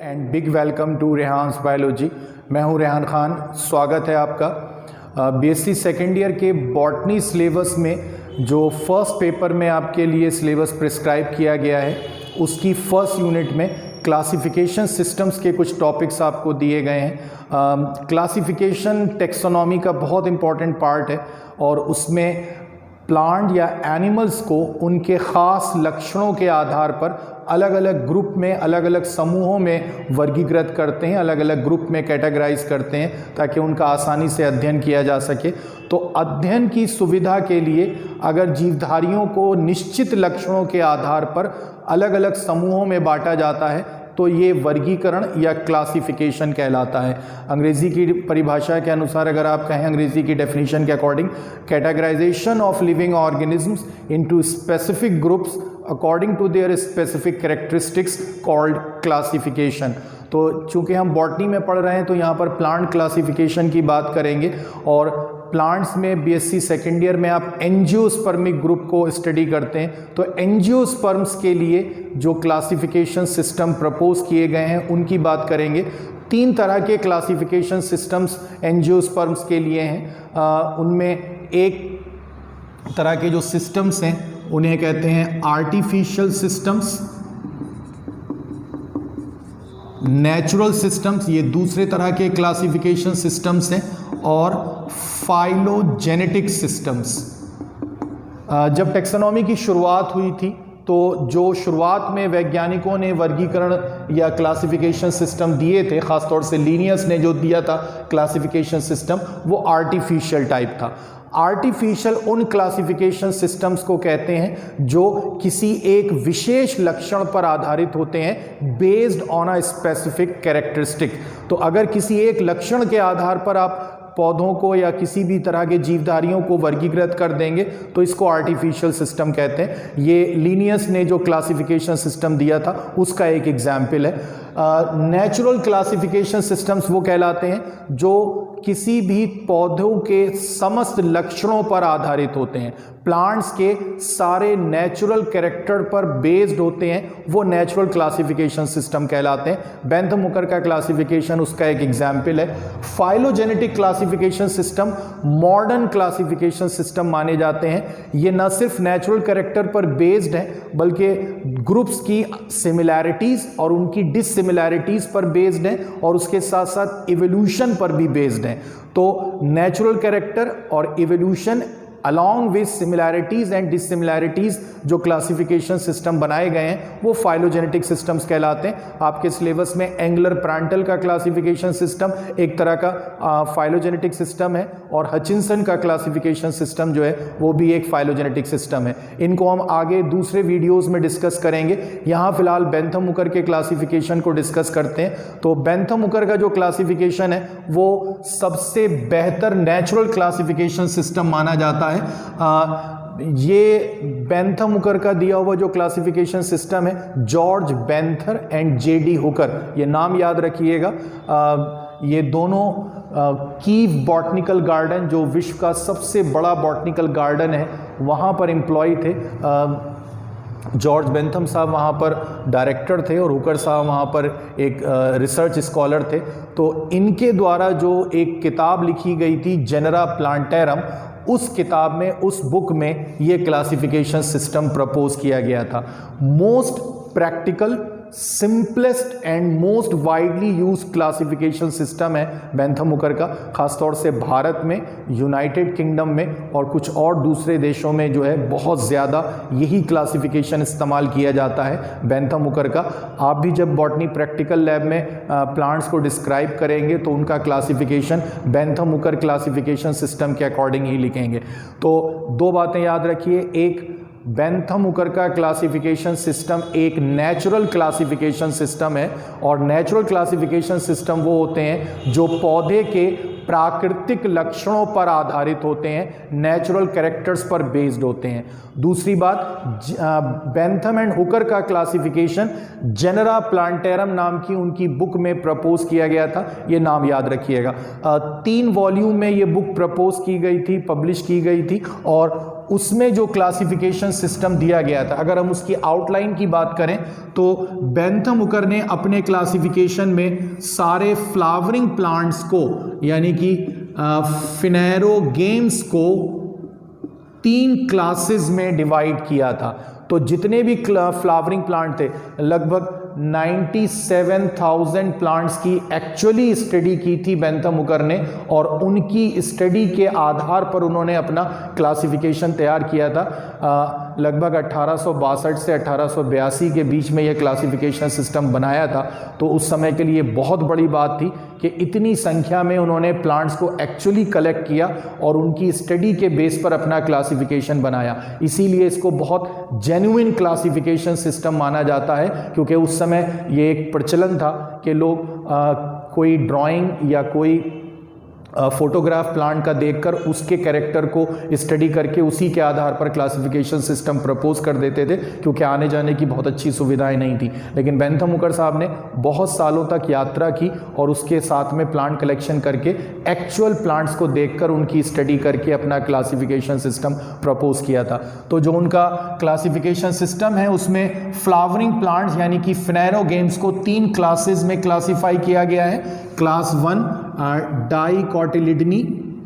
And big welcome to Rehan's biology. मैं हूं रेहान खान। स्वागत है आपका बीएससी सेकेंड ईयर के बॉटनी सिलेबस में। जो फर्स्ट पेपर में आपके लिए सिलेबस प्रिस्क्राइब किया गया है उसकी फर्स्ट यूनिट में क्लासिफिकेशन सिस्टम्स के कुछ टॉपिक्स आपको दिए गए हैं। क्लासिफिकेशन टेक्सोनॉमी का बहुत इम्पॉर्टेंट पार्ट है और उसमें प्लांट या एनिमल्स को उनके ख़ास लक्षणों के आधार पर अलग अलग ग्रुप में, अलग अलग समूहों में वर्गीकृत करते हैं, अलग अलग ग्रुप में कैटेगराइज करते हैं ताकि उनका आसानी से अध्ययन किया जा सके। तो अध्ययन की सुविधा के लिए अगर जीवधारियों को निश्चित लक्षणों के आधार पर अलग अलग समूहों में बांटा जाता है तो ये वर्गीकरण या क्लासिफिकेशन कहलाता है। अंग्रेज़ी की परिभाषा के अनुसार अगर आप कहें, अंग्रेज़ी की डेफिनेशन के according, categorisation of living organisms into specific groups according to their specific characteristics called classification. तो चूंकि हम बॉटनी में पढ़ रहे हैं तो यहाँ पर प्लांट क्लासिफिकेशन की बात करेंगे और प्लांट्स में बीएससी सेकेंड ईयर में आप एंजियोस्पर्मिक ग्रुप को स्टडी करते हैं। तो एंजियोस्पर्म्स के लिए जो क्लासिफिकेशन सिस्टम प्रपोज किए गए हैं उनकी बात करेंगे। 3 तरह के क्लासिफिकेशन सिस्टम्स एंजियोस्पर्म्स के लिए हैं। उनमें एक तरह के जो सिस्टम्स हैं उन्हें कहते हैं आर्टिफिशियल सिस्टम्स, नेचुरल सिस्टम्स, ये दूसरे तरह के क्लासिफिकेशन सिस्टम्स हैं, और फाइलोजेनेटिक सिस्टम्स। जब टैक्सोनॉमी की शुरुआत हुई थी तो जो शुरुआत में वैज्ञानिकों ने वर्गीकरण या क्लासिफिकेशन सिस्टम दिए थे, ख़ासतौर से लीनियस ने जो दिया था क्लासिफिकेशन सिस्टम, वो आर्टिफिशियल टाइप था। आर्टिफिशियल उन क्लासिफिकेशन सिस्टम्स को कहते हैं जो किसी एक विशेष लक्षण पर आधारित होते हैं, based on a specific characteristic. तो अगर किसी एक लक्षण के आधार पर आप पौधों को या किसी भी तरह के जीवधारियों को वर्गीकृत कर देंगे तो इसको आर्टिफिशियल सिस्टम कहते हैं। ये लीनियस ने जो क्लासिफिकेशन सिस्टम दिया था उसका एक एग्जाम्पल है। नेचुरल क्लासिफिकेशन सिस्टम्स वो कहलाते हैं जो किसी भी पौधों के समस्त लक्षणों पर आधारित होते हैं, प्लांट्स के सारे नेचुरल कैरेक्टर पर बेस्ड होते हैं, वो नेचुरल क्लासिफिकेशन सिस्टम कहलाते हैं। बेंथम हुकर का क्लासिफिकेशन उसका एक एग्जाम्पल है। Phylogenetic classification system modern classification system माने जाते हैं। ये न सिर्फ नेचुरल कैरेक्टर पर बेस्ड है बल्कि ग्रुप्स की सिमिलैरिटीज और उनकी डिससिमिलैरिटीज पर बेस्ड है और उसके साथ साथ इवोल्यूशन पर भी बेस्ड है। तो नेचुरल कैरेक्टर और evolution along with similarities and dissimilarities जो क्लासिफिकेशन सिस्टम बनाए गए हैं वो फाइलोजेनेटिक सिस्टम्स कहलाते हैं। आपके सिलेबस में एंगलर प्रांटल का क्लासिफिकेशन सिस्टम एक तरह का फाइलोजेनेटिक सिस्टम है और हचिंसन का क्लासिफिकेशन सिस्टम जो है वो भी एक फाइलोजेनेटिक सिस्टम है। इनको हम आगे दूसरे वीडियोज़ में डिस्कस करेंगे। यहाँ फिलहाल बेंथम हुकर के क्लासिफिकेशन को डिस्कस करते हैं। तो बेंथम हुकर का जो क्लासिफिकेशन है वो सबसे बेहतर नेचुरल क्लासिफिकेशन सिस्टम माना जाता है। ये बेंथम हुकर का दिया हुआ जो क्लासिफिकेशन सिस्टम है, जॉर्ज बेंथर एंड जेडी हुकर, ये नाम याद रखिएगा। ये दोनों कीव बॉटनिकल गार्डन, जो विश्व का सबसे बड़ा बॉटनिकल गार्डन है, वहाँ पर एम्प्लॉय थे। जॉर्ज बेंथम साहब वहाँ पर डायरेक्टर थे और हुकर साहब वहाँ पर एक रिसर्च स्कॉलर थे। तो इनके द्वारा जो एक किताब लिखी गई थी जेनेरा प्लांटेरम, उस किताब में, उस बुक में ये क्लासिफिकेशन सिस्टम प्रपोज किया गया था। Most practical, simplest and most widely use classification system है बेंथम हुकर का। खासतौर से भारत में, यूनाइटेड किंगडम में और कुछ और दूसरे देशों में जो है बहुत ज़्यादा यही क्लासिफिकेशन इस्तेमाल किया जाता है बेंथम हुकर का। आप भी जब बॉटनी प्रैक्टिकल लैब में प्लांट्स को डिस्क्राइब करेंगे तो उनका classification Bentham Hooker classification system के अकॉर्डिंग ही लिखेंगे। तो 2 बातें याद रखिए। एक, बेंथम हुकर का क्लासिफिकेशन सिस्टम एक नेचुरल क्लासिफिकेशन सिस्टम है और नेचुरल क्लासिफिकेशन सिस्टम वो होते हैं जो पौधे के प्राकृतिक लक्षणों पर आधारित होते हैं, नेचुरल कैरेक्टर्स पर बेस्ड होते हैं। दूसरी बात, बेंथम एंड हुकर का क्लासिफिकेशन जेनेरा प्लांटेरम नाम की उनकी बुक में प्रपोज किया गया था, ये नाम याद रखिएगा। 3 वॉल्यूम में ये बुक प्रपोज की गई थी, पब्लिश की गई थी और उसमें जो क्लासिफिकेशन सिस्टम दिया गया था, अगर हम उसकी आउटलाइन की बात करें तो बेंथम हुकर ने अपने क्लासिफिकेशन में सारे फ्लावरिंग प्लांट्स को यानी कि फिनेरोगेम्स को 3 क्लासेस में डिवाइड किया था। तो जितने भी फ्लावरिंग प्लांट थे, लगभग 97,000 प्लांट्स की एक्चुअली स्टडी की थी बेंथम हुकर ने, और उनकी स्टडी के आधार पर उन्होंने अपना क्लासिफिकेशन तैयार किया था। लगभग 1862 से 1882 के बीच में यह क्लासिफिकेशन सिस्टम बनाया था। तो उस समय के लिए बहुत बड़ी बात थी कि इतनी संख्या में उन्होंने प्लांट्स को एक्चुअली कलेक्ट किया और उनकी स्टडी के बेस पर अपना क्लासिफिकेशन बनाया। इसीलिए इसको बहुत जेन्युइन क्लासिफिकेशन सिस्टम माना जाता है, क्योंकि उस समय ये एक प्रचलन था कि लोग कोई ड्राइंग या कोई फोटोग्राफ प्लांट का देखकर उसके कैरेक्टर को स्टडी करके उसी के आधार पर क्लासिफिकेशन सिस्टम प्रपोज कर देते थे, क्योंकि आने जाने की बहुत अच्छी सुविधाएं नहीं थी। लेकिन बेंथम हुकर साहब ने बहुत सालों तक यात्रा की और उसके साथ में प्लांट कलेक्शन करके एक्चुअल प्लांट्स को देखकर उनकी स्टडी करके अपना क्लासिफिकेशन सिस्टम प्रपोज किया था। तो जो उनका क्लासिफिकेशन सिस्टम है उसमें फ्लावरिंग प्लांट्स यानी कि फिनेरोगेम्स को 3 क्लासेस में क्लासिफाई किया गया है। क्लास 1 डाइकोटिलिडनी,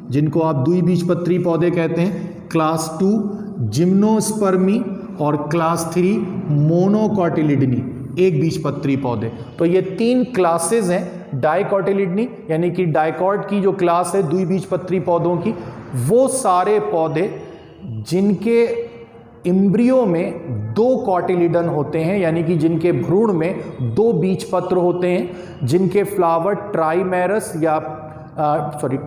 जिनको आप द्विबीजपत्री पौधे कहते हैं, क्लास 2 जिम्नोस्पर्मी और क्लास 3 मोनोकोटिलिडनी, एक बीजपत्री पौधे। तो ये 3 क्लासेस हैं। डाइकोटिलिडनी यानी कि डाइकॉट की जो क्लास है द्विबीजपत्री पौधों की, वो सारे पौधे जिनके इम्ब्रियो में 2 कॉटिलिडन होते हैं, यानी कि जिनके भ्रूण में 2 बीजपत्र होते हैं, जिनके फ्लावर ट्राइमेरस या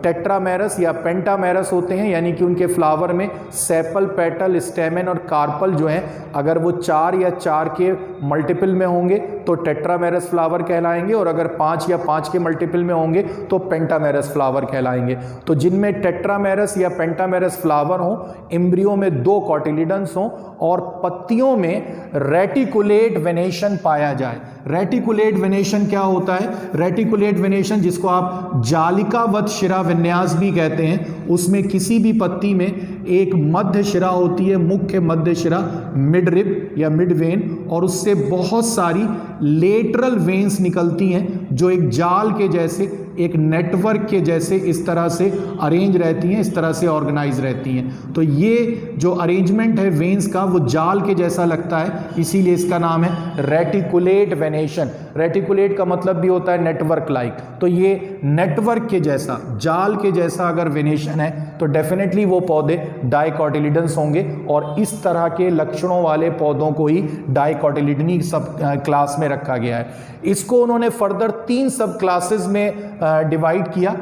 टेट्रामेरस या पेंटामेरस होते हैं, यानी कि उनके फ्लावर में सेपल, पेटल, स्टेमेन और कार्पल जो हैं, अगर वो 4 या 4 के मल्टीपल में होंगे तो टेट्रामेरस फ्लावर कहलाएंगे, और अगर 5 या 5 के मल्टीपल में होंगे तो पेंटामेरस फ्लावर कहलाएंगे। तो जिनमें टेट्रामेरस या पेंटामेरस फ्लावर हों, एम्ब्रियो में 2 कॉटिलिडन्स हों और पत्तियों में रेटिकुलेट वेनेशन पाया जाए। रेटिकुलेट वेनेशन क्या होता है? रेटिकुलेट वेनेशन, जिसको आप जालिकावत शिरा विन्यास भी कहते हैं, उसमें किसी भी पत्ती में एक मध्य शिरा होती है, मुख्य मध्य शिरा, मिड रिब या मिड वेन, और उससे बहुत सारी लेटरल वेन्स निकलती हैं जो एक जाल के जैसे, एक नेटवर्क के जैसे इस तरह से अरेंज रहती हैं, इस तरह से ऑर्गेनाइज रहती हैं। तो ये जो अरेंजमेंट है वेन्स का, वो जाल के जैसा लगता है, इसीलिए इसका नाम है रेटिकुलेट वेनेशन। रेटिकुलेट का मतलब भी होता है नेटवर्क लाइक। तो ये नेटवर्क के जैसा, जाल के जैसा अगर वेनेशन है तो डेफिनेटली वो पौधे डाइकोटिलिडन्स होंगे, और इस तरह के लक्षणों वाले पौधों को ही डाइकोटिलिडनी सब क्लास में रखा गया है। इसको उन्होंने फर्दर 3 सब क्लासेस में डिवाइड किया।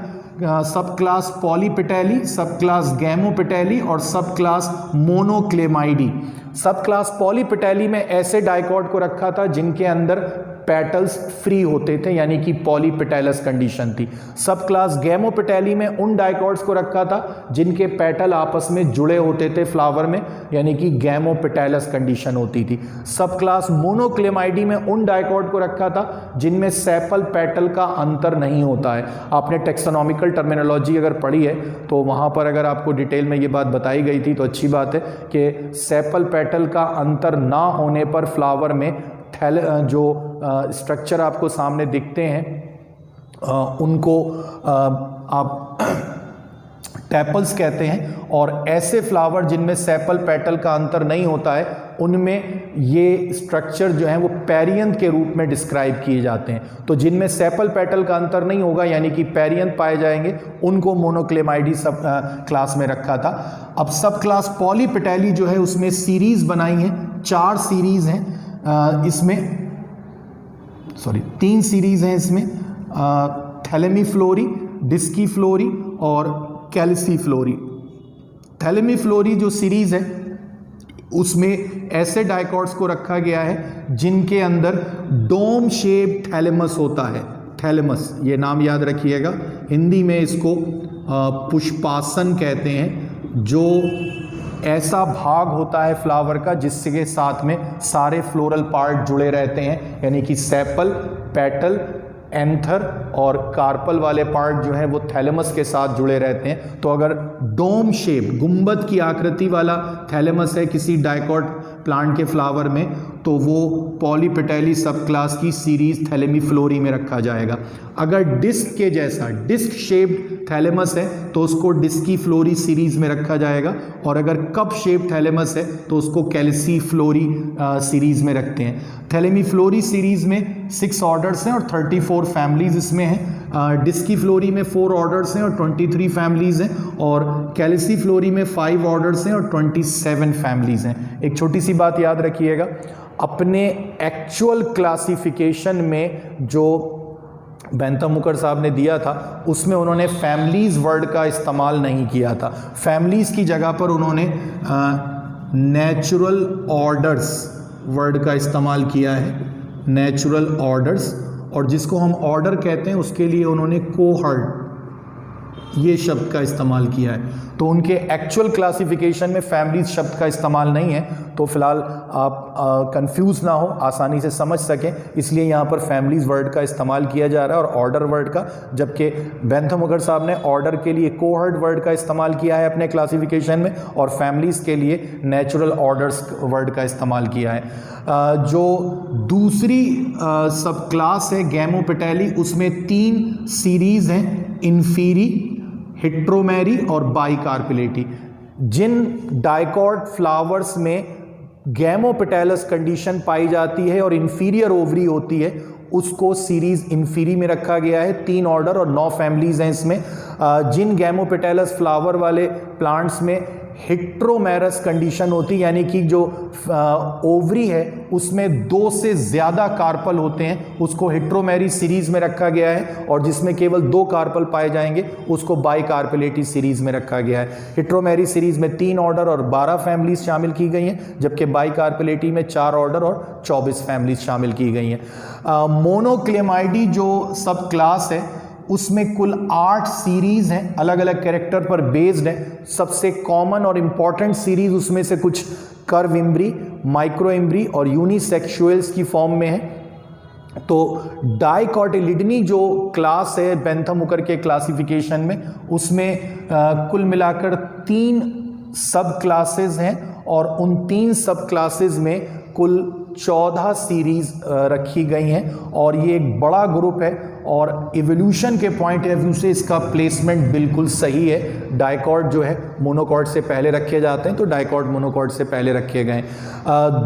सब क्लास पॉलीपेटेली, सब क्लास गैमोपेटेली और सब क्लास मोनोक्लेमाइडी। सब क्लास पॉलीपेटेली में ऐसे डाइकॉट को रखा था जिनके अंदर पेटल्स फ्री होते थे, यानी कि पॉलीपेटेलस कंडीशन थी। सब क्लास गैमोपेटेली में उन डाइकॉट्स को रखा था जिनके पेटल आपस में जुड़े होते थे फ्लावर में, यानी कि गैमोपेटेलस कंडीशन होती थी। सब क्लास मोनोक्लेमाइडी में उन डाइकॉट को रखा था जिनमें सेपल पेटल का अंतर नहीं होता है। आपने टेक्सोनॉमिकल टर्मिनोलॉजी अगर पढ़ी है तो वहाँ पर अगर आपको डिटेल में ये बात बताई गई थी तो अच्छी बात है कि सेपल पेटल का अंतर ना होने पर फ्लावर में जो स्ट्रक्चर आपको सामने दिखते हैं उनको आप टैपल्स कहते हैं, और ऐसे फ्लावर जिनमें सेपल पेटल का अंतर नहीं होता है उनमें ये स्ट्रक्चर जो है वो पेरियंथ के रूप में डिस्क्राइब किए जाते हैं। तो जिनमें सेपल पेटल का अंतर नहीं होगा यानी कि पेरियंथ पाए जाएंगे, उनको मोनोक्लेमाइडी सब क्लास में रखा था। अब सब क्लास पॉलीपेटेली जो है उसमें सीरीज बनाई है, 4 सीरीज हैं इसमें, 3 सीरीज हैं इसमें, थैलेमीफ्लोरी, डिस्कीफ्लोरी और कैल्सीफ्लोरी। थैलेमीफ्लोरी जो सीरीज है उसमें ऐसे डाइकॉट्स को रखा गया है जिनके अंदर डोम शेप थैलेमस होता है। थैलेमस, ये नाम याद रखिएगा, हिंदी में इसको पुष्पासन कहते हैं, जो ऐसा भाग होता है फ्लावर का जिसके साथ में सारे फ्लोरल पार्ट जुड़े रहते हैं, यानी कि सेपल, पेटल, एंथर और कार्पल वाले पार्ट जो हैं वो थैलेमस के साथ जुड़े रहते हैं। तो अगर डोम शेप गुंबद की आकृति वाला थैलेमस है किसी डाइकॉट प्लांट के फ्लावर में, तो वो पॉलीपेटेली सब क्लास की सीरीज थैलेमीफ्लोरी में रखा जाएगा। अगर डिस्क के जैसा डिस्क शेप्ड थैलेमस है तो उसको डिस्कीफ्लोरी सीरीज में रखा जाएगा, और अगर कप शेप्ड थैलेमस है तो उसको कैल्सीफ्लोरी सीरीज में रखते हैं। थैलेमीफ्लोरी सीरीज में 6 ऑर्डर्स हैं और 34 फैमिलीज इसमें हैं। डिस्कीफ्लोरी में 4 ऑर्डर्स हैं और 23 फैमिलीज हैं, और कैल्सीफ्लोरी में 5 ऑर्डर्स हैं और 27 फैमिलीज हैं। एक छोटी सी बात याद रखिएगा, अपने एक्चुअल क्लासिफिकेशन में जो बेंथम हुकर साहब ने दिया था उसमें उन्होंने फैमिलीज वर्ड का इस्तेमाल नहीं किया था। फैमिलीज की जगह पर उन्होंने नेचुरल ऑर्डर्स वर्ड का इस्तेमाल किया है, नेचुरल ऑर्डर्स, और जिसको हम ऑर्डर कहते हैं उसके लिए उन्होंने कोहर्ट ये शब्द का इस्तेमाल किया है। तो उनके एक्चुअल क्लासिफिकेशन में फैमिलीज शब्द का इस्तेमाल नहीं है, तो फिलहाल आप कंफ्यूज ना हो, आसानी से समझ सकें, इसलिए यहाँ पर फैमिलीज वर्ड का इस्तेमाल किया जा रहा है और ऑर्डर वर्ड का, जबकि बेंथम हुकर साहब ने ऑर्डर के लिए कोहर्ट वर्ड का इस्तेमाल किया है अपने क्लासिफिकेशन में, और फैमिलीज के लिए नेचुरल ऑर्डर्स वर्ड का इस्तेमाल किया है। जो दूसरी सब क्लास है गैमोपेटेली, उसमें 3 सीरीज हैं, इन्फीरी, हेट्रोमेरी और बाइकार्पिलेटी। जिन डाइकॉट फ्लावर्स में गैमोपेटेलस कंडीशन पाई जाती है और इंफीरियर ओवरी होती है उसको सीरीज इन्फीरी में रखा गया है। 3 ऑर्डर और 9 फैमिलीज हैं इसमें। जिन गैमोपेटेलस फ्लावर वाले प्लांट्स में हेट्रोमेरस कंडीशन होती है, यानी कि जो ओवरी है उसमें 2 से ज़्यादा कार्पल होते हैं, उसको हेट्रोमेरी सीरीज में रखा गया है, और जिसमें केवल 2 कार्पल पाए जाएंगे उसको बाइकार्पिलेटी सीरीज में रखा गया है। हेट्रोमेरी सीरीज में 3 ऑर्डर और 12 फैमिलीज शामिल की गई हैं, जबकि बाइकार्पिलेटी में 4 ऑर्डर और 24 फैमिलीज शामिल की गई हैं। मोनोक्लेमाइडी जो सब क्लास है उसमें कुल 8 सीरीज हैं, अलग अलग कैरेक्टर पर बेस्ड है। सबसे कॉमन और इंपॉर्टेंट सीरीज उसमें से कुछ कर्व इम्ब्री, माइक्रो इम्ब्री और यूनिसेक्सुअल्स की फॉर्म में है। तो डाइकॉटिलिडनी जो क्लास है बेंथम हुकर के क्लासिफिकेशन में, उसमें कुल मिलाकर 3 सब क्लासेस हैं, और उन 3 सब क्लासेस में कुल 14 सीरीज रखी गई हैं, और ये एक बड़ा ग्रुप है, और इवोल्यूशन के पॉइंट ऑफ व्यू से इसका प्लेसमेंट बिल्कुल सही है। डाइकॉट जो है मोनोकॉट से पहले रखे जाते हैं, तो डाइकॉट मोनोकॉट से पहले रखे गए।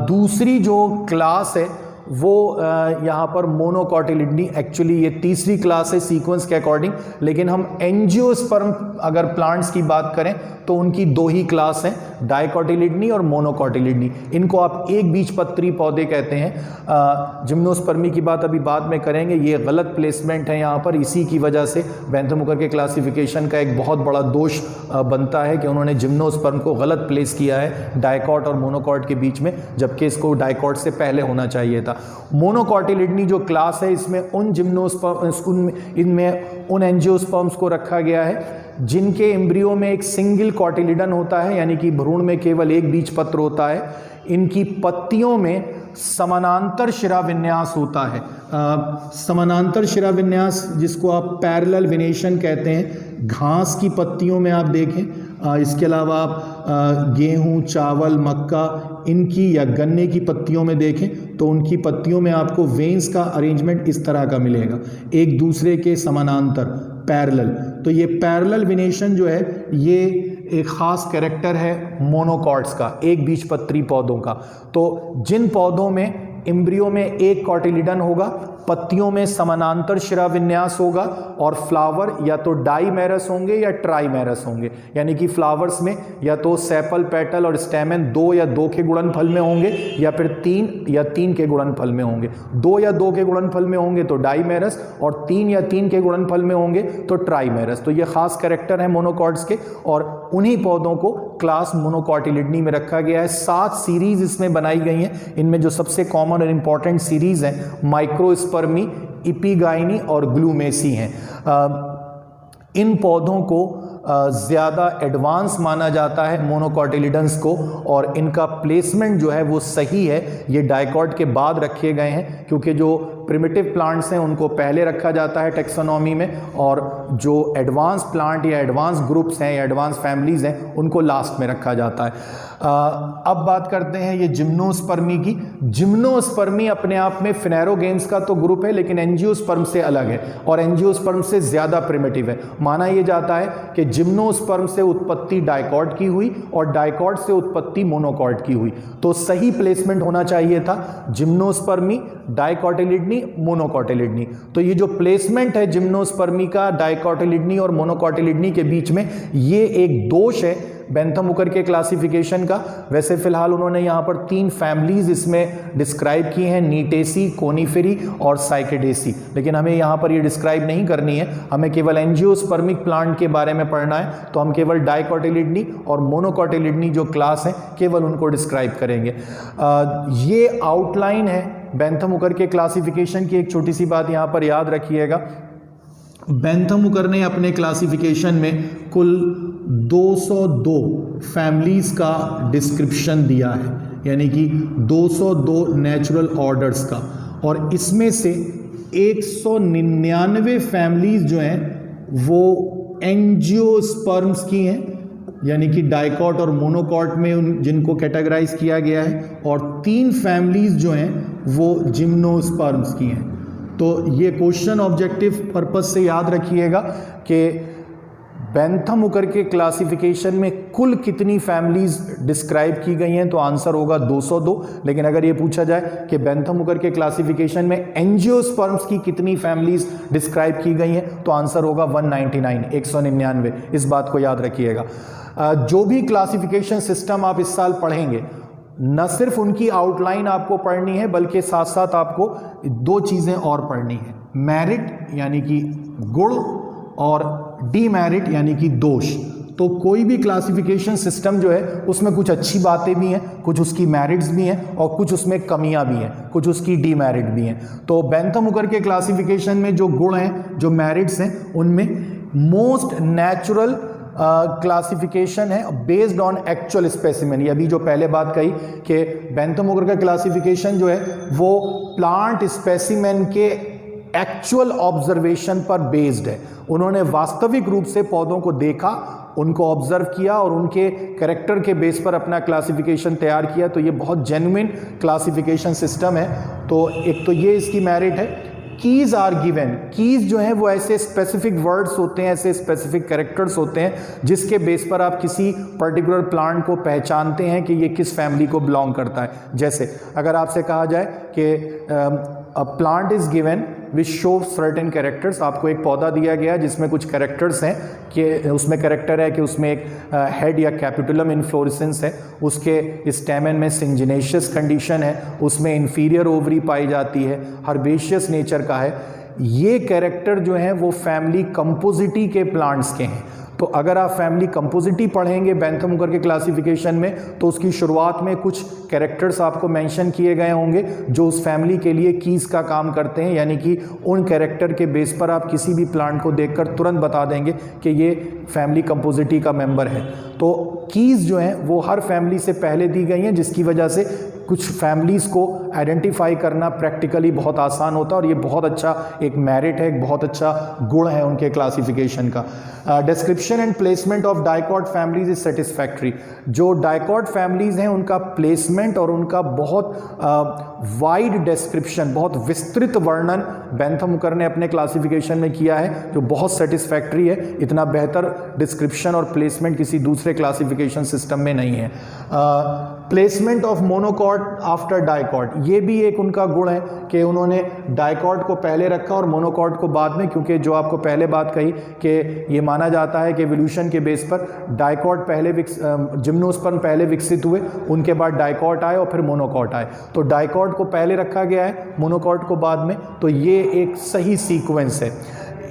दूसरी जो क्लास है वो यहाँ पर मोनोकॉटिलिडनी, एक्चुअली ये तीसरी क्लास है सीक्वेंस के अकॉर्डिंग, लेकिन हम एंजियोस्पर्म अगर प्लांट्स की बात करें तो उनकी 2 ही क्लास हैं, डाइकॉटिलिडनी और मोनोकॉटिलिडनी। इनको आप एक बीजपत्री पौधे कहते हैं। जिम्नोस्पर्मी की बात अभी बाद में करेंगे, ये गलत प्लेसमेंट है यहाँ पर, इसी की वजह से बेंथम हुकर के क्लासिफिकेशन का एक बहुत बड़ा दोष बनता है कि उन्होंने जिम्नोस्पर्म को गलत प्लेस किया है डाइकॉट और मोनोकॉट के बीच में, जबकि इसको डाइकॉट से पहले होना चाहिए था। मोनोकॉटिलिडनी जो क्लास है इसमें इनमें उन एंजियोस्पर्म्स को रखा गया है जिनके एम्ब्रियो में एक सिंगल कॉटिलिडन होता है, यानी कि भ्रूण में केवल एक बीजपत्र होता है। इनकी पत्तियों में समानांतर शिरा विन्यास होता है। समानांतर शिरा विन्यास जिसको आप पैरेलल वेनेशन कहते हैं, घास की पत्तियों में आप देखें। इसके अलावा आप गेहूं, चावल, मक्का इनकी या गन्ने की पत्तियों में देखें तो उनकी पत्तियों में आपको वेन्स का अरेंजमेंट इस तरह का मिलेगा, एक दूसरे के समानांतर, पैरेलल। तो ये पैरेलल वेनेशन जो है ये एक ख़ास कैरेक्टर है मोनोकॉट्स का, एक बीजपत्री पौधों का। तो जिन पौधों में एम्ब्रियो में एक कॉटिलिडन होगा, पत्तियों में समानांतर शिरा विन्यास होगा, और फ्लावर या तो डाईमेरस होंगे या ट्राईमेरस होंगे, यानी कि फ्लावर्स में या तो सेपल, पेटल और स्टेमन 2 या 2 के गुणनफल में होंगे, या फिर 3 या 3 के गुणनफल में होंगे। 2 या 2 के गुणनफल में होंगे तो डाईमेरस, और 3 या 3 के गुणनफल में होंगे तो ट्राईमेरस। तो ये खास कैरेक्टर है मोनोकॉट्स के, और उन्हीं पौधों को क्लास मोनोकॉटिलिडनी में रखा गया है। 7 सीरीज इसमें बनाई गई हैं। इनमें जो सबसे कॉमन और इंपॉर्टेंट सीरीज हैं माइक्रोस्पर्मी, इपीगाइनी और ग्लूमेसी हैं। इन पौधों को ज़्यादा एडवांस माना जाता है मोनोकॉटिलिडन्स को, और इनका प्लेसमेंट जो है वो सही है। ये डाइकॉट के बाद रखे गए हैं क्योंकि जो प्रिमिटिव प्लांट्स हैं उनको पहले रखा जाता है टेक्सोनॉमी में, और जो एडवांस प्लांट या एडवांस ग्रुप्स हैं या एडवांस फैमिलीज हैं उनको लास्ट में रखा जाता है। अब बात करते हैं ये जिम्नोस्पर्मी की। जिम्नोस्पर्मी अपने आप में फिनेरोगेम्स का तो ग्रुप है, लेकिन एंजियोस्पर्म से अलग है और एंजियोस्पर्म से ज़्यादा प्रिमिटिव है। माना यह जाता है कि जिम्नोस्पर्म से उत्पत्ति डाइकॉट की हुई और डाइकॉट से उत्पत्ति मोनोकॉट की हुई। तो सही प्लेसमेंट होना चाहिए था जिम्नोस्पर्मी, डाइकोटिलिडनी, मोनोकोटिलिडनी। तो ये जो प्लेसमेंट है जिम्नोस्पर्मी का डाइकोटिलिडनी और मोनोकोटिलिडनी के बीच में, ये एक दोष है बेंथम हुकर के क्लासिफिकेशन का। वैसे फिलहाल उन्होंने यहाँ पर 3 फैमिलीज इसमें डिस्क्राइब की हैं, नीटेसी, कोनीफेरी और साइकेडेसी, लेकिन हमें यहाँ पर ये डिस्क्राइब नहीं करनी है, हमें केवल एंजियोस्पर्मिक प्लांट के बारे में पढ़ना है। तो हम केवल डाइकोटिलिडनी और मोनोकोटिलिडनी जो क्लास हैं केवल उनको डिस्क्राइब करेंगे। ये आउटलाइन है बेंथम हुकर के क्लासिफिकेशन की। एक छोटी सी बात यहाँ पर याद रखिएगा, बेंथम हुकर ने अपने क्लासिफिकेशन में कुल 202 फैमिलीज का डिस्क्रिप्शन दिया है, यानी कि 202 नेचुरल ऑर्डर्स का, और इसमें से 199 फैमिलीज जो हैं वो एंजियोस्पर्म्स की हैं, यानी कि डाइकॉट और मोनोकॉट में जिनको कैटेगराइज किया गया है, और 3 फैमिलीज जो हैं वो जिम्नोस्पर्म्स की हैं। तो ये क्वेश्चन ऑब्जेक्टिव पर्पज से याद रखिएगा कि बेंथम हुकर के क्लासिफिकेशन में कुल कितनी फैमिलीज डिस्क्राइब की गई हैं, तो आंसर होगा 202। लेकिन अगर ये पूछा जाए कि बेंथम हुकर के क्लासिफिकेशन में एंजियोस्पर्म्स की कितनी फैमिलीज डिस्क्राइब की गई हैं, तो आंसर होगा 199, 199। इस बात को याद रखिएगा। जो भी क्लासिफिकेशन सिस्टम आप इस साल पढ़ेंगे, न सिर्फ उनकी आउटलाइन आपको पढ़नी है, बल्कि साथ साथ आपको 2 चीज़ें और पढ़नी है, मेरिट यानी कि गुण और डीमेरिट यानी कि दोष। तो कोई भी क्लासिफिकेशन सिस्टम जो है उसमें कुछ अच्छी बातें भी हैं, कुछ उसकी मेरिट्स भी हैं और कुछ उसमें कमियां भी हैं, कुछ उसकी डीमेरिट भी हैं। तो बेंथम हुकर के क्लासिफिकेशन में जो गुण हैं, जो मेरिट्स हैं, उनमें मोस्ट नेचुरल क्लासिफिकेशन है बेस्ड ऑन एक्चुअल स्पेसिमेन। ये अभी जो पहले बात कही कि बेंथम हुकर का क्लासिफिकेशन जो है वो प्लांट स्पेसिमेन के एक्चुअल ऑब्जर्वेशन पर बेस्ड है। उन्होंने वास्तविक रूप से पौधों को देखा, उनको ऑब्जर्व किया और उनके कैरेक्टर के बेस पर अपना क्लासिफिकेशन तैयार किया। तो ये बहुत जेन्युइन क्लासिफिकेशन सिस्टम है। तो एक तो ये इसकी मेरिट है। Keys are given. कीज जो है वो ऐसे स्पेसिफिक वर्ड्स होते हैं, ऐसे स्पेसिफिक कैरेक्टर्स होते हैं जिसके बेस पर आप किसी पर्टिकुलर प्लांट को पहचानते हैं कि ये किस फैमिली को बिलोंग करता है। जैसे अगर आपसे कहा जाए कि a plant is given which show certain characters, आपको एक पौधा दिया गया जिसमें कुछ कैरेक्टर्स हैं कि उसमें कैरेक्टर है कि उसमें एक हेड या कैपिटुलम इन्फ्लोरेसेंस है, उसके स्टेमन में सिंजिनेशियस कंडीशन है, उसमें इंफीरियर ओवरी पाई जाती है, हर्बेशियस नेचर का है। ये कैरेक्टर जो हैं वो फैमिली कंपोजिटी के प्लांट्स के हैं। तो अगर आप फैमिली कंपोजिटी पढ़ेंगे बेंथम हुकर के क्लासिफिकेशन में, तो उसकी शुरुआत में कुछ कैरेक्टर्स आपको मेंशन किए गए होंगे जो उस फैमिली के लिए कीज का काम करते हैं, यानी कि उन कैरेक्टर के बेस पर आप किसी भी प्लांट को देखकर तुरंत बता देंगे कि ये फैमिली कंपोजिटी का मेंबर है। तो कीज जो हैं वो हर फैमिली से पहले दी गई हैं, जिसकी वजह से कुछ फैमिलीज़ को आइडेंटिफाई करना प्रैक्टिकली बहुत आसान होता है, और ये बहुत अच्छा एक मेरिट है, एक बहुत अच्छा गुण है उनके क्लासिफिकेशन का। Description and placement of dicot families is satisfactory. जो डाइकॉट फैमिलीज हैं उनका प्लेसमेंट और उनका बहुत वाइड डिस्क्रिप्शन, बहुत विस्तृत वर्णन बेंथम हुकर ने अपने क्लासिफिकेशन में किया है, जो बहुत सेटिस्फैक्ट्री है। इतना बेहतर डिस्क्रिप्शन और प्लेसमेंट किसी दूसरे क्लासिफिकेशन सिस्टम में नहीं है। Placement of monocot after dicot, ये भी एक उनका गुण है कि उन्होंने डाइकॉट को पहले रखा और मोनोकॉट को बाद में, क्योंकि जो आपको पहले बात कही कि ये माना जाता है कि एवोल्यूशन के बेस पर डाइकॉट पहले जिम्नोस्पर्म पहले विकसित हुए, उनके बाद डाइकॉट आए और फिर मोनोकॉट आए। तो डाइकॉट को पहले रखा गया है, मोनोकॉट को बाद में। तो ये एक सही सीक्वेंस है।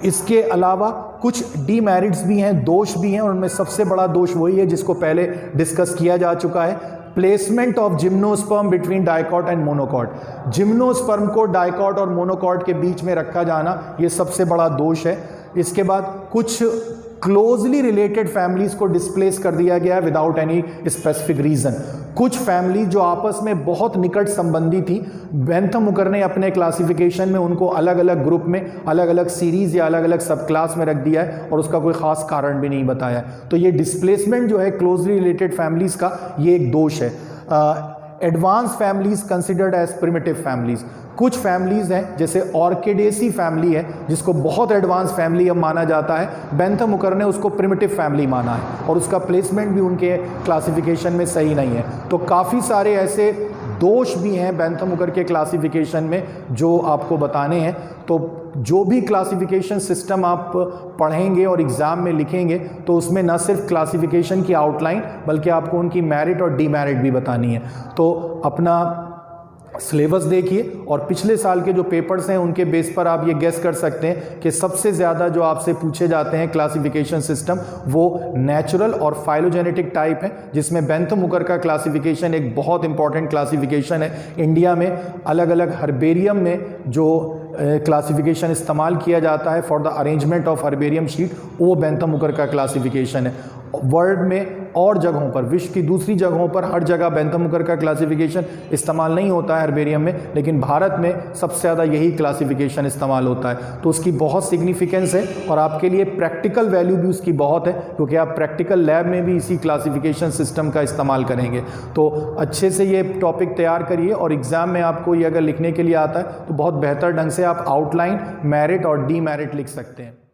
इसके अलावा कुछ डीमेरिट्स भी हैं, दोष भी हैं, और उनमें सबसे बड़ा दोष वही है जिसको पहले डिस्कस किया जा चुका है, placement of gymnosperm between dicot and monocot. Gymnosperm को डाइकॉट और मोनोकॉट के बीच में रखा जाना, ये सबसे बड़ा दोष है। इसके बाद कुछ क्लोजली रिलेटेड फैमिलीज को डिस्प्लेस कर दिया गया है विदाउट एनी स्पेसिफिक रीजन। कुछ फैमिली जो आपस में बहुत निकट संबंधी थी, बेंथम हुकर ने अपने क्लासिफिकेशन में उनको अलग अलग ग्रुप में, अलग अलग सीरीज या अलग अलग सब क्लास में रख दिया है और उसका कोई खास कारण भी नहीं बताया। तो ये डिस्प्लेसमेंट जो है क्लोजली रिलेटेड फैमिलीज का, ये एक दोष है। Advance families considered as primitive families. कुछ फैमिलीज हैं जैसे ऑर्किडेसी फैमिली है जिसको बहुत एडवांस फैमिली अब माना जाता है, बेंथम हुकर ने उसको प्रिमिटिव फैमिली माना है और उसका प्लेसमेंट भी उनके क्लासिफिकेशन में सही नहीं है। तो काफ़ी सारे ऐसे दोष भी हैं बेंथम हुकर के क्लासिफिकेशन में जो आपको बताने हैं। तो जो भी क्लासिफिकेशन सिस्टम आप पढ़ेंगे और एग्ज़ाम में लिखेंगे तो उसमें न सिर्फ क्लासिफिकेशन की आउटलाइन बल्कि आपको उनकी मेरिट और डीमेरिट भी बतानी है। तो अपना सिलेबस देखिए और पिछले साल के जो पेपर्स हैं उनके बेस पर आप ये गेस कर सकते हैं कि सबसे ज़्यादा जो आपसे पूछे जाते हैं क्लासिफिकेशन सिस्टम वो नेचुरल और फाइलोजेनेटिक टाइप है, जिसमें बेंथम हुकर का क्लासिफिकेशन एक बहुत इंपॉर्टेंट क्लासिफिकेशन है। इंडिया में अलग अलग हर्बेरियम में जो क्लासिफिकेशन इस्तेमाल किया जाता है for the arrangement of herbarium sheet, वो बेंथम हुकर का क्लासिफिकेशन है। वर्ल्ड में और जगहों पर, विश्व की दूसरी जगहों पर हर जगह बेंथम हुकर का क्लासिफिकेशन इस्तेमाल नहीं होता है हर्बेरियम में, लेकिन भारत में सबसे ज़्यादा यही क्लासिफिकेशन इस्तेमाल होता है। तो उसकी बहुत सिग्निफिकेंस है और आपके लिए प्रैक्टिकल वैल्यू भी उसकी बहुत है क्योंकि आप प्रैक्टिकल लैब में भी इसी क्लासिफिकेशन सिस्टम का इस्तेमाल करेंगे। तो अच्छे से ये टॉपिक तैयार करिए और एग्ज़ाम में आपको ये अगर लिखने के लिए आता है तो बहुत बेहतर ढंग से आप आउटलाइन, मेरिट और डीमेरिट लिख सकते हैं।